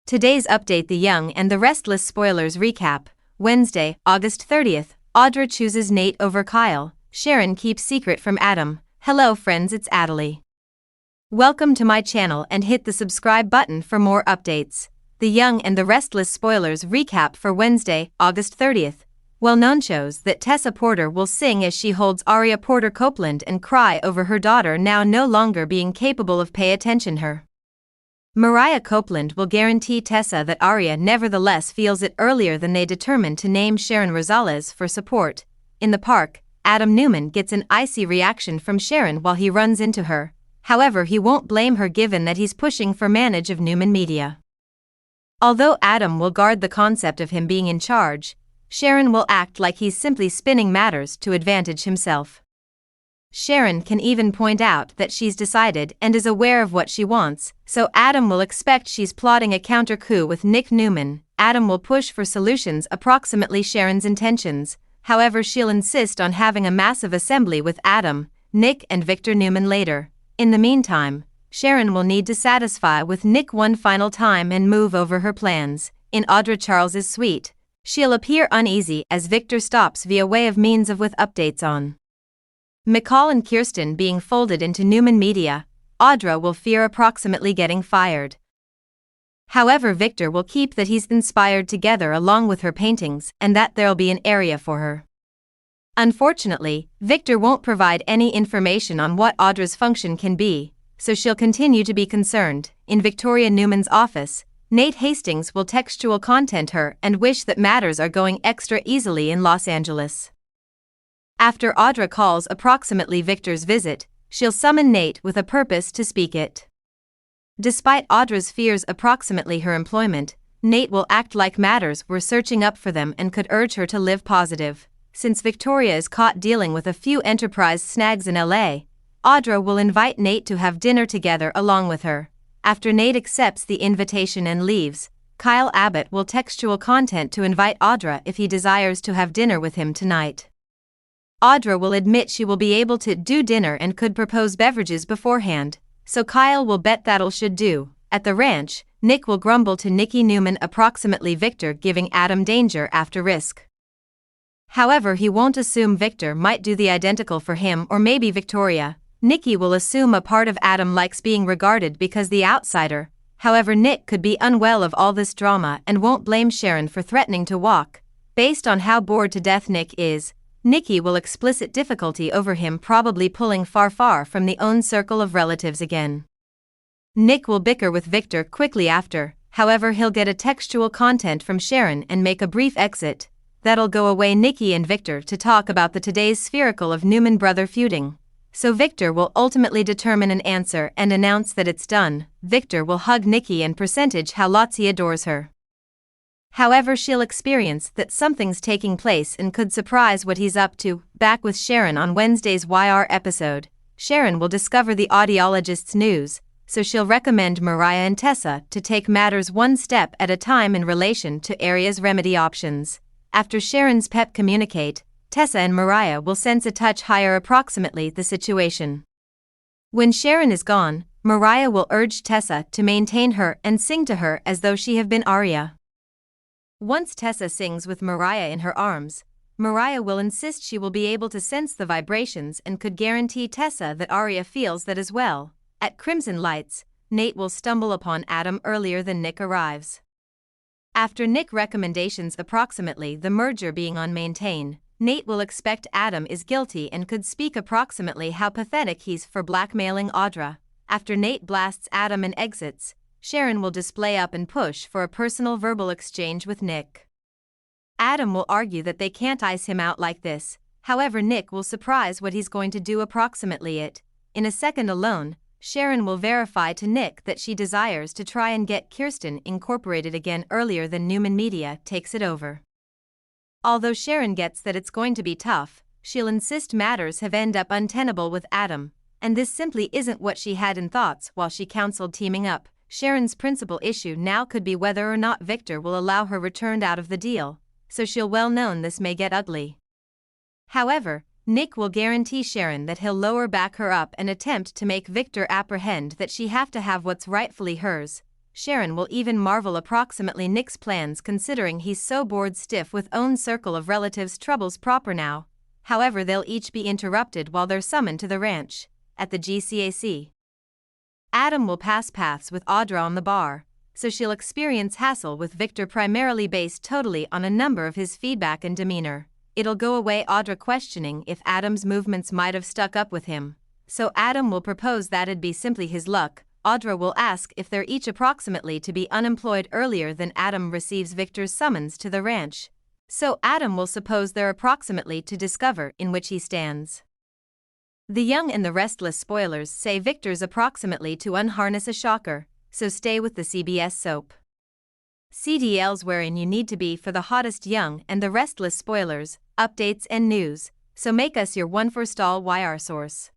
Today's update: The Young and the Restless spoilers recap. Wednesday, August 30th. Audra chooses Nate over Kyle. Sharon keeps secret from Adam. Hello friends, it's Adelie. Welcome to my channel and hit the subscribe button for more updates. The Young and the Restless spoilers recap for Wednesday, August 30th. Well-known shows that Tessa Porter will sing as she holds Aria Porter Copeland and cry over her daughter now no longer being capable of pay attention her. Mariah Copeland will guarantee Tessa that Aria nevertheless feels it earlier than they determined to name Sharon Rosales for support. In the park, Adam Newman gets an icy reaction from Sharon while he runs into her. However, he won't blame her given that he's pushing for manage of Newman Media. Although Adam will guard the concept of him being in charge, Sharon will act like he's simply spinning matters to advantage himself. Sharon can even point out that she's decided and is aware of what she wants, so Adam will expect she's plotting a counter-coup with Nick Newman. Adam will push for solutions approximately Sharon's intentions, however she'll insist on having a massive assembly with Adam, Nick and Victor Newman later. In the meantime, Sharon will need to satisfy with Nick one final time and move over her plans. In Audra Charles's suite, she'll appear uneasy as Victor stops via way of means of with updates on McCall and Kirsten being folded into Newman Media. Audra will fear approximately getting fired. However, Victor will keep that he's inspired together along with her paintings and that there'll be an area for her. Unfortunately, Victor won't provide any information on what Audra's function can be, so she'll continue to be concerned. In Victoria Newman's office, Nate Hastings will textual content her and wish that matters are going extra easily in Los Angeles. After Audra calls approximately Victor's visit, she'll summon Nate with a purpose to speak it. Despite Audra's fears approximately her employment, Nate will act like matters were searching up for them and could urge her to live positive. Since Victoria is caught dealing with a few enterprise snags in LA, Audra will invite Nate to have dinner together along with her. After Nate accepts the invitation and leaves, Kyle Abbott will textual content to invite Audra if he desires to have dinner with him tonight. Audra will admit she will be able to do dinner and could propose beverages beforehand, so Kyle will bet that'll should do. At the ranch, Nick will grumble to Nikki Newman approximately Victor giving Adam danger after risk. However, he won't assume Victor might do the identical for him or maybe Victoria. Nikki will assume a part of Adam likes being regarded because the outsider. However, Nick could be unwell of all this drama and won't blame Sharon for threatening to walk. Based on how bored to death Nick is, Nikki will explicit difficulty over him probably pulling far from the own circle of relatives again. Nick will bicker with Victor quickly after, however he'll get a textual content from Sharon and make a brief exit. That'll go away Nikki and Victor to talk about the today's spherical of Newman brother feuding. So Victor will ultimately determine an answer and announce that it's done. Victor will hug Nikki and percentage how lots he adores her. However, she'll experience that something's taking place and could surprise what he's up to. Back with Sharon on Wednesday's YR episode, Sharon will discover the audiologist's news, so she'll recommend Mariah and Tessa to take matters one step at a time in relation to Aria's remedy options. After Sharon's pep communicate, Tessa and Mariah will sense a touch higher approximately the situation. When Sharon is gone, Mariah will urge Tessa to maintain her and sing to her as though she have been Aria. Once Tessa sings with Mariah in her arms, Mariah will insist she will be able to sense the vibrations and could guarantee Tessa that Aria feels that as well. At Crimson Lights, Nate will stumble upon Adam earlier than Nick arrives. After Nick recommendations approximately the merger being on maintain, Nate will expect Adam is guilty and could speak approximately how pathetic he's for blackmailing Audra. After Nate blasts Adam and exits, Sharon will display up and push for a personal verbal exchange with Nick. Adam will argue that they can't ice him out like this, however Nick will surprise what he's going to do approximately it. In a second alone, Sharon will verify to Nick that she desires to try and get Kirsten incorporated again earlier than Newman Media takes it over. Although Sharon gets that it's going to be tough, she'll insist matters have end up untenable with Adam, and this simply isn't what she had in thoughts while she counseled teaming up. Sharon's principal issue now could be whether or not Victor will allow her returned out of the deal, so she'll well know this may get ugly. However, Nick will guarantee Sharon that he'll lower back her up and attempt to make Victor apprehend that she have to have what's rightfully hers. Sharon will even marvel approximately Nick's plans considering he's so bored stiff with own circle of relatives troubles proper now. However, they'll each be interrupted while they're summoned to the ranch, at the GCAC. Adam will pass paths with Audra on the bar, so she'll experience hassle with Victor primarily based totally on a number of his feedback and demeanor. It'll go away Audra questioning if Adam's movements might have stuck up with him, so Adam will propose that'd be simply his luck. Audra will ask if they're each approximately to be unemployed earlier than Adam receives Victor's summons to the ranch, so Adam will suppose they're approximately to discover in which he stands. The young and the restless spoilers say Victor's approximately to unharness a shocker, so stay with the CBS soap. CDL's wherein you need to be for the hottest young and the restless spoilers, updates and news, so make us your one for stall YR source.